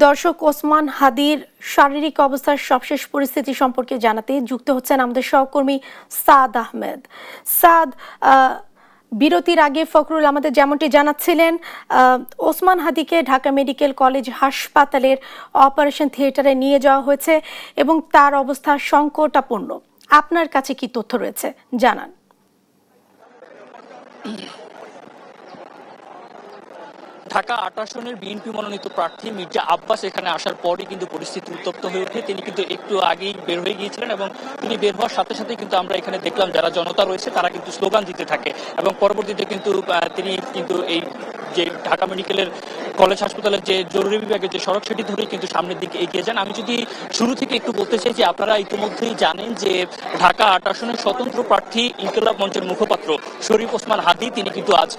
দর্শক, ওসমান হাদির শারীরিক অবস্থার সবশেষ পরিস্থিতি সম্পর্কে জানাতে যুক্ত হচ্ছেন আমাদের সহকর্মী সাদ আহমেদ। সাদ, বিরতির আগে ফখরুল আমাদের যেমনটি জানাচ্ছিলেন, ওসমান হাদিকে ঢাকা মেডিকেল কলেজ হাসপাতালের অপারেশন থিয়েটারে নিয়ে যাওয়া হয়েছে এবং তার অবস্থা সংকটাপন্ন। আপনার কাছে কি তথ্য রয়েছে জানান। ঢাকা ৮ আসনের বিএনপি মনোনীত প্রার্থী মির্জা আব্বাস এখানে আসার পরই কিন্তু পরিস্থিতি উত্তপ্ত হয়ে ওঠে। তিনি কিন্তু একটু আগেই বের হয়ে গিয়েছিলেন এবং তিনি বের হওয়ার সাথে সাথে কিন্তু আমরা এখানে দেখলাম যারা জনতা রয়েছে তারা কিন্তু স্লোগান দিতে থাকে এবং পরবর্তীতে কিন্তু তিনি কিন্তু এই যে ঢাকা মেডিকেলের কলেজ হাসপাতালের যে জরুরি বিভাগের যে সড়ক সেটি ধরেই কিন্তু সামনের দিকে এগিয়ে যান। আমি যদি শুরু থেকে একটু বলতে চাই যে আপনারা ইতিমধ্যেই জানেন যে ঢাকা ৮ আসনের স্বতন্ত্র প্রার্থী ইনকিলাব মঞ্চের মুখপাত্র শরীফ ওসমান হাদি তিনি কিন্তু আজ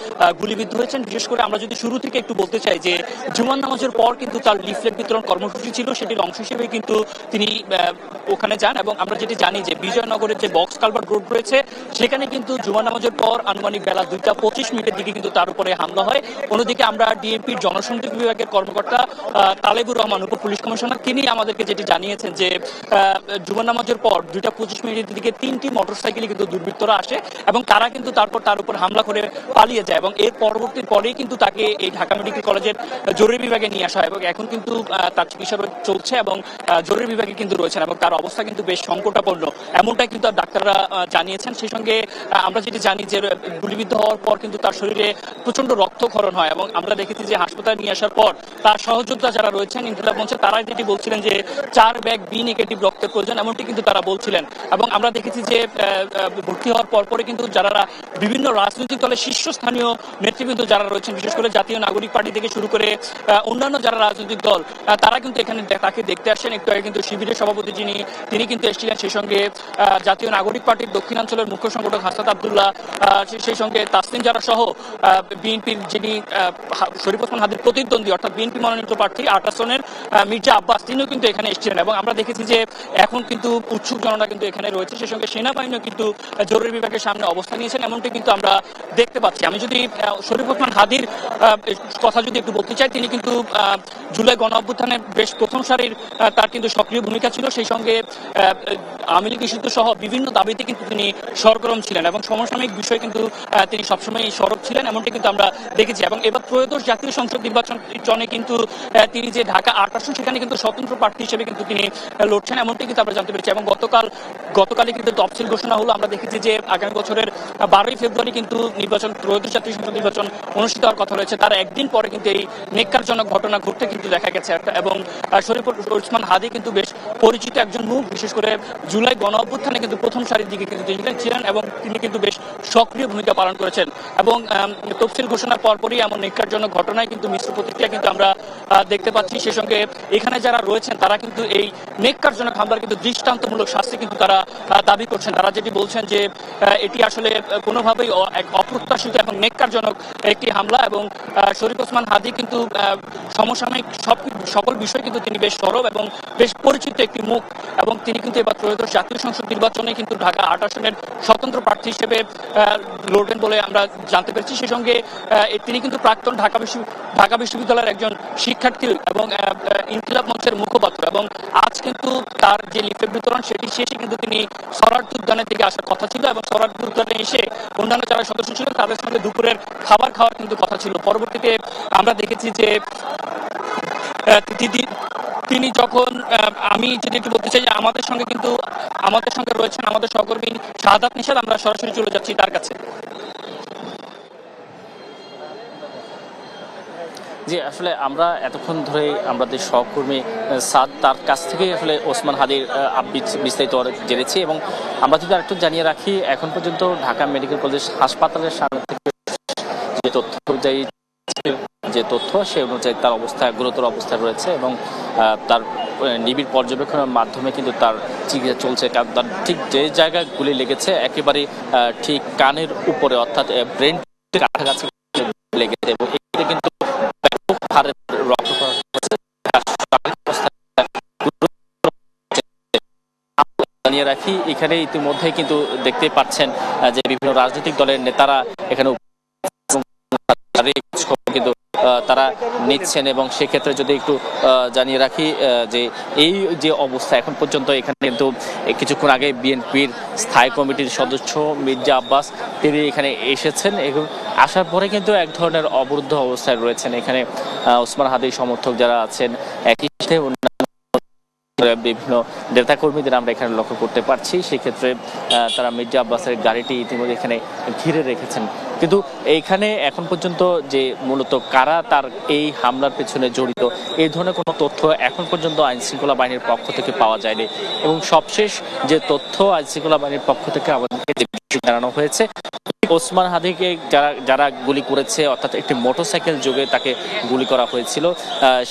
গুলিবিদ্ধ হয়েছেন। বিশেষ করে আমরা যদি শুরু থেকে একটু বলতে চাই যে জুমার নামাজের পর কিন্তু তার লিফলেট বিতরণ কর্মসূচি ছিল, সেটির অংশ হিসেবে কিন্তু তিনি ওখানে যান এবং আমরা যেটি জানি যে বিজয়নগরের যে বক্স কালভার্ট রোড রয়েছে সেখানে কিন্তু জুমার নামাজের পর আনুমানিক বেলা 2:25 দিকে কিন্তু তার উপরে হামলা হয়। অন্যদিকে আমরা ডিএমপির জনসংযোগ বিভাগের কর্মকর্তা তালেবুর রহমান উপপুলিশ কমিশনার তিনি আমাদেরকে যেটি জানিয়েছেন যে জুমার নামাজের পর 2:25 দিকে 3টি মোটরসাইকেলে কিন্তু দুর্বৃত্তরা আসে এবং তারা কিন্তু তারপর তার উপর হামলা করে পালিয়ে যায় এবং এর পরেই কিন্তু তাকে এই ঢাকা মেডিকেল কলেজের জরুরি বিভাগে নিয়ে আসা হয় এবং এখন কিন্তু তার চিকিৎসা চলছে এবং জরুরি বিভাগে কিন্তু রয়েছেন এবং তার অবস্থা কিন্তু বেশ সংকটাপন্ন এমনটাই কিন্তু ডাক্তাররা জানিয়েছেন। সেই সঙ্গে আমরা যেটি জানি যে গুলিবিদ্ধ হওয়ার পর কিন্তু তার শরীরে প্রচন্ড রক্তক্ষরণ হয় এবং আমরা দেখেছি যে হাসপাতালে নিয়ে আসার পর তার সহযোদ্ধা যারা রয়েছেন ইনকিলাব মঞ্চে তারা যেটি বলছিলেন যে 4 ব্যাগ বি নেগেটিভ রক্তের প্রয়োজন এমনটি কিন্তু তারা বলছিলেন এবং আমরা দেখেছি যে ভর্তি হওয়ার পরপরে কিন্তু যারা বিভিন্ন রাজনৈতিক দলের শীর্ষস্থানীয় নেতৃবৃন্দ যারা রয়েছেন বিশেষ করে জাতীয় নাগরিক পার্টি থেকে শুরু করে অন্যান্য যারা রাজনৈতিক দল তারা কিন্তু এখানে তাকে দেখতে আসেন। একটু আগে কিন্তু শিবিরের সভাপতি তিনি কিন্তু এসেছিলেন, সেই সঙ্গে জাতীয় নাগরিক পার্টির দক্ষিণাঞ্চলের মুখ্য সংগঠক হাসান আব্দুল্লাহ, সেই সঙ্গে তাসলিম জারা সহ বিএনপির যিনি শরীফ ওসমান হাদির প্রতিদ্বন্দ্বী অর্থাৎ বিএনপি মনোনীত প্রার্থী ৮ আসনের মির্জা আব্বাস তিনিও কিন্তু এখানে এসেছিলেন এবং আমরা দেখেছি যে এখন কিন্তু উৎসুক জনতা কিন্তু এখানে রয়েছে। সেই সঙ্গে সেনাবাহিনীও কিন্তু জরুরি বিভাগের সামনে অবস্থান নিয়েছেন এমনটি কিন্তু আমরা দেখতে পাচ্ছি। আমি যদি শরীফ ওসমান হাদির কথা যদি একটু বলতে চাই, তিনি কিন্তু জুলাই গণ অভ্যুত্থানের বেশ প্রথম সারির তার কিন্তু সক্রিয় ভূমিকা ছিল, সেই সঙ্গে আওয়ামী লীগ ইস্যুতে সহ বিভিন্ন দাবিতে কিন্তু তিনি সরগরম ছিলেন এবং সমসাময়িক বিষয়ে কিন্তু তিনি সবসময় সরব ছিলেন এমনটি কিন্তু আমরা দেখেছি এবং এবার ত্রয়োদশ জাতীয় সংসদ নির্বাচনে কিন্তু তিনি যে ঢাকা ৮ আসন সেখানে কিন্তু স্বতন্ত্র প্রার্থী হিসেবে কিন্তু তিনি লড়ছেন এমনটি কিন্তু আমরা জানতে পেরেছি এবং গতকালই কিন্তু তফসিল ঘোষণা হলো। আমরা দেখেছি যে আগামী বছরের 12ই ফেব্রুয়ারি কিন্তু ত্রয়োদশ জাতীয় সংসদ নির্বাচন অনুষ্ঠিত হওয়ার কথা রয়েছে, তার একদিন পরে কিন্তু এই নেক্কারজনক ঘটনা ঘটতে কিন্তু দেখা গেছে এবং শরীফ ওসমান হাদি কিন্তু বেশ পরিচিত একজন মুখ, বিশেষ করে জুলাই গণ অভ্যুত্থানে কিন্তু প্রথম সারির দিকে কিন্তু তিনি ছিলেন এবং তিনি কিন্তু বেশ সক্রিয় ভূমিকা পালন করেছেন এবং তফসিল ঘোষণার পরপরই এমন নেক্কারজনক ঘটনায় কিন্তু মিশ্র প্রতিক্রিয়া কিন্তু আমরা দেখতে পাচ্ছি। সেই সঙ্গে এখানে যারা রয়েছেন তারা কিন্তু এই নেক্কারজনক হামলার কিন্তু দৃষ্টান্তমূলক শাস্তি কিন্তু তারা দাবি করছেন। তারা যেটি বলছেন যে এটি আসলে কোনোভাবেই অপ্রত্যাশিত এবং নেক্কারজনক একটি হামলা এবং শরীফ ওসমান হাদি কিন্তু সমসাময়িক সকল বিষয় কিন্তু তিনি বেশ সরব এবং বেশ পরিচিত একটি মুখ এবং তিনি কিন্তু এবার ত্রয়োদশ জাতীয় সংসদ নির্বাচনে কিন্তু ঢাকা ৮ আসনের স্বতন্ত্র প্রার্থী হিসেবে লড়বেন বলে আমরা জানতে পেরেছি। সেই সঙ্গে তিনি কিন্তু প্রাক্তন ঢাকা বিশ্ববিদ্যালয়ের একজন শিক্ষার্থী এবং ইনকিলাব মঞ্চের মুখপাত্র এবং আজ কিন্তু তার যে লিফলেট বিতরণ সেটি শেষে কিন্তু তিনি সরার্থ উদ্যানের দিকে আসার কথা ছিল এবং সরার্থ উদ্যানে এসে অন্যান্য যারা সদস্য ছিলেন তাদের সঙ্গে দুপুরের খাবার খাওয়ার কিন্তু কথা ছিল। পরবর্তীতে আমরা দেখেছি যে তিনি যখন আমি যদি একটু বলতে চাই যে আমাদের সঙ্গে রয়েছেন আমাদের সহকর্মী শাহাদাত নিশাদ, আমরা সরাসরি চলে যাচ্ছি তার কাছে। জি, আসলে আমরা এতক্ষণ ধরে আমাদের সহকর্মী সাদ তার কাছ থেকেই আসলে ওসমান হাদির বিস্তারিত জেনেছি এবং আমরা যদি আরেকটু জানিয়ে রাখি এখন পর্যন্ত ঢাকা মেডিকেল কলেজ হাসপাতালের সামনে থেকে যে তথ্য অনুযায়ী সে অনুযায়ী তার অবস্থা গুরুতর অবস্থায় রয়েছে এবং তার নিবিড় পর্যবেক্ষণের মাধ্যমে কিন্তু তার চিকিৎসা চলছে। কারণ তার ঠিক যে জায়গায় গুলি লেগেছে একেবারে ঠিক কানের উপরে অর্থাৎ ব্রেন কাছাকাছি লেগেছে এবং এতে কিন্তু ব্যাপক হারে রক্ত জানিয়ে রাখি। এখানে ইতিমধ্যে কিন্তু দেখতে পাচ্ছেন যে বিভিন্ন রাজনৈতিক দলের নেতারা এখানে কিন্তু তারা নিচ্ছেন। এবং সেক্ষেত্রে যদি একটু জানিয়ে রাখি যে এই যে অবস্থা এখন পর্যন্ত এখানে কিন্তু কিছুক্ষণ আগে বিএনপির স্থায়ী কমিটির সদস্য মির্জা আব্বাস তিনি এখানে এসেছেন এবং আসার পরে কিন্তু এক ধরনের অবরুদ্ধ অবস্থায় রয়েছেন এখানে ওসমান হাদির সমর্থক যারা আছেন। একই সাথে বিভিন্ন নেতাকর্মীদের আমরা এখানে লক্ষ্য করতে পারছি। সেক্ষেত্রে তারা মির্জা আব্বাসের গাড়িটি ইতিমধ্যে এখানে ঘিরে রেখেছেন। কিন্তু এইখানে এখন পর্যন্ত যে মূলত কারা তার এই হামলার পেছনে জড়িত এই ধরনের কোনো তথ্য এখন পর্যন্ত আইন শৃঙ্খলা বাহিনীর পক্ষ থেকে পাওয়া যায়নি। এবং সবশেষ যে তথ্য আইন শৃঙ্খলা বাহিনীর পক্ষ থেকে আমাদেরকে জানানো হয়েছে, ওসমান হাদিকে যারা গুলি করেছে, অর্থাৎ একটি মোটরসাইকেল যোগে তাকে গুলি করা হয়েছিল,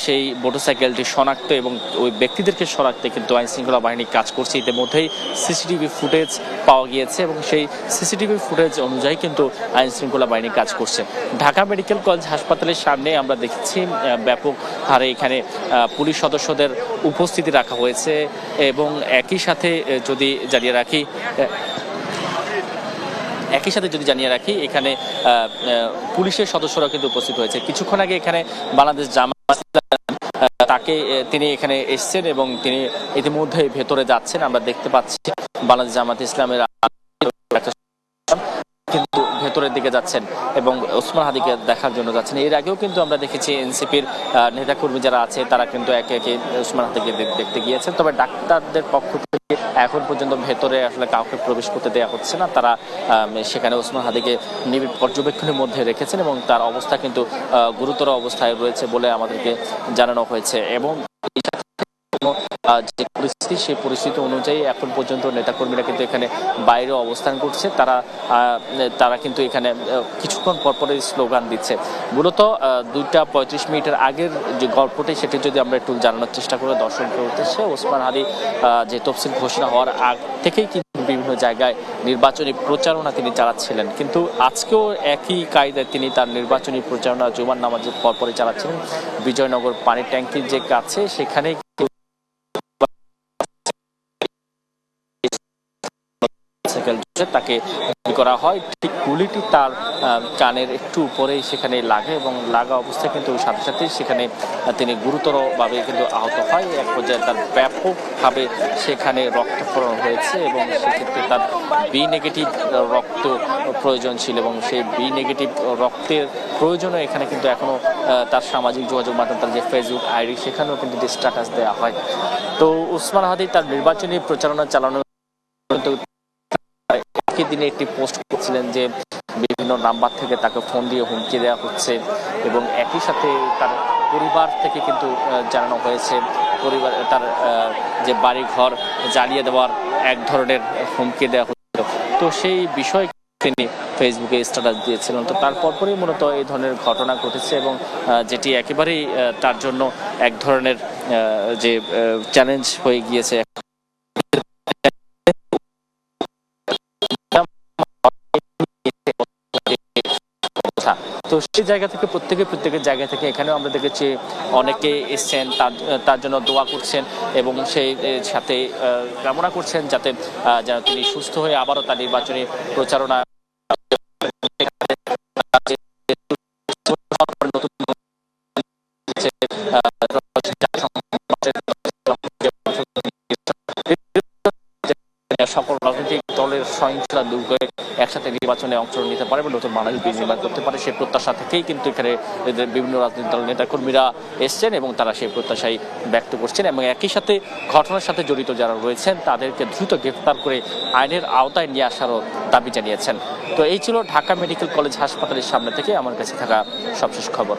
সেই মোটরসাইকেলটি শনাক্ত এবং ওই ব্যক্তিদেরকে শনাক্তে কিন্তু আইন শৃঙ্খলা বাহিনী কাজ করছে। ইতিমধ্যেই সিসিটিভি ফুটেজ পাওয়া গিয়েছে এবং সেই সিসিটিভি ফুটেজ অনুযায়ী কিন্তু আইন শৃঙ্খলা বাহিনী কাজ করছে। ঢাকা মেডিকেল কলেজ হাসপাতালের সামনে আমরা দেখেছি ব্যাপক হারে এখানে পুলিশ সদস্যদের উপস্থিতি রাখা হয়েছে। এবং একই সাথে যদি জানিয়ে রাখি এখানে পুলিশের সদস্যরা কিন্তু উপস্থিত হয়েছে। কিছুক্ষণ আগে এখানে বাংলাদেশ জামায়াত তাকে তিনি এখানে এসেছেন এবং তিনি ইতিমধ্যে ভেতরে যাচ্ছেন। আমরা দেখতে পাচ্ছি বাংলাদেশ জামায়াত ইসলামের কিন্তু ভেতরের দিকে যাচ্ছেন এবং ওসমান হাদিকে দেখার জন্য যাচ্ছেন। এর আগেও কিন্তু আমরা দেখেছি এনসিপির নেতাকর্মী যারা আছে তারা কিন্তু একে একে ওসমান হাদিকে দেখতে গিয়েছেন। তবে ডাক্তারদের পক্ষ থেকে এখন পর্যন্ত ভেতরে আসলে কাউকে প্রবেশ করতে দেওয়া হচ্ছে না। তারা সেখানে ওসমান হাদিকে নিবিড় পর্যবেক্ষণের মধ্যে রেখেছেন এবং তার অবস্থা কিন্তু গুরুতর অবস্থায় রয়েছে বলে আমাদেরকে জানানো হয়েছে। এবং যে পরিস্থিতি সেই পরিস্থিতি অনুযায়ী এখন পর্যন্ত নেতাকর্মীরা কিন্তু এখানে বাইরে অবস্থান করছে। তারা কিন্তু এখানে কিছুক্ষণ পরপরই স্লোগান দিচ্ছে। মূলত 2:35 আগের যে গল্পটি সেটি যদি আমরা একটু জানানোর চেষ্টা করে দর্শকদের উদ্দেশ্যে, ওসমান হাদি যে তফসিল ঘোষণা হওয়ার আগ থেকেই কিন্তু বিভিন্ন জায়গায় নির্বাচনী প্রচারণা তিনি চালাচ্ছিলেন। কিন্তু আজকেও একই কায়দায় তিনি তার নির্বাচনী প্রচারণা জুমার নামাজের পরপরই চালাচ্ছিলেন। বিজয়নগর পানির ট্যাঙ্কির যে কাছে সেখানে তাকে করা হয়। ঠিক গুলিটি তার কানের একটু উপরেই সেখানে লাগে এবং লাগা অবস্থায় কিন্তু সাথে সাথে সেখানে তিনি গুরুতরভাবে কিন্তু আহত হয়। এক পর্যায়ে তার ব্যাপকভাবে সেখানে রক্তক্ষরণ হয়েছে এবং সেক্ষেত্রে তার বি নেগেটিভ রক্ত প্রয়োজন ছিল এবং সেই বি নেগেটিভ রক্তের প্রয়োজনে এখানে কিন্তু এখনো তার সামাজিক যোগাযোগ মাধ্যম তার যে ফেসবুক আইডি সেখানেও কিন্তু স্ট্যাটাস দেওয়া হয়। তো ওসমান হাদি তার নির্বাচনী প্রচারণা চালানোর দিনে একটি পোস্ট করছিলেন যে বিভিন্ন নাম্বার থেকে তাকে ফোন দিয়ে হুমকি দেওয়া হচ্ছে এবং একই সাথে তার পরিবার থেকে কিন্তু জানানো হয়েছে পরিবার তার যে বাড়ি ঘর জ্বালিয়ে দেওয়ার এক ধরনের হুমকি দেওয়া হচ্ছিল। তো সেই বিষয় তিনি ফেসবুকে স্ট্যাটাস দিয়েছিলেন। তো তার পরপরই মূলত এই ধরনের ঘটনা ঘটেছে এবং যেটি একেবারেই তার জন্য এক ধরনের যে চ্যালেঞ্জ হয়ে গিয়েছে। তো সেই জায়গা থেকে প্রত্যেকের জায়গা থেকে এখানেও আমরা দেখেছি অনেকে এসছেন, তার জন্য দোয়া করছেন এবং সেই সাথে কামনা করছেন যাতে যেন তিনি সুস্থ হয়ে আবারও তার নির্বাচনী প্রচারণা সকল রাজনৈতিক দলের সহিংসতা দূর করে একসাথে নির্বাচনে অংশগ্রহণ নিতে পারে এবং নতুন বাংলাদেশ বিনির্মাণ করতে পারে সেই প্রত্যাশা থেকেই কিন্তু এখানে বিভিন্ন রাজনৈতিক দলের নেতাকর্মীরা এসছেন এবং তারা সেই প্রত্যাশাই ব্যক্ত করছেন এবং একই সাথে ঘটনার সাথে জড়িত যারা রয়েছেন তাদেরকে দ্রুত গ্রেফতার করে আইনের আওতায় নিয়ে আসারও দাবি জানিয়েছেন। তো এই ছিল ঢাকা মেডিকেল কলেজ হাসপাতালের সামনে থেকে আমার কাছে থাকা সবশেষ খবর।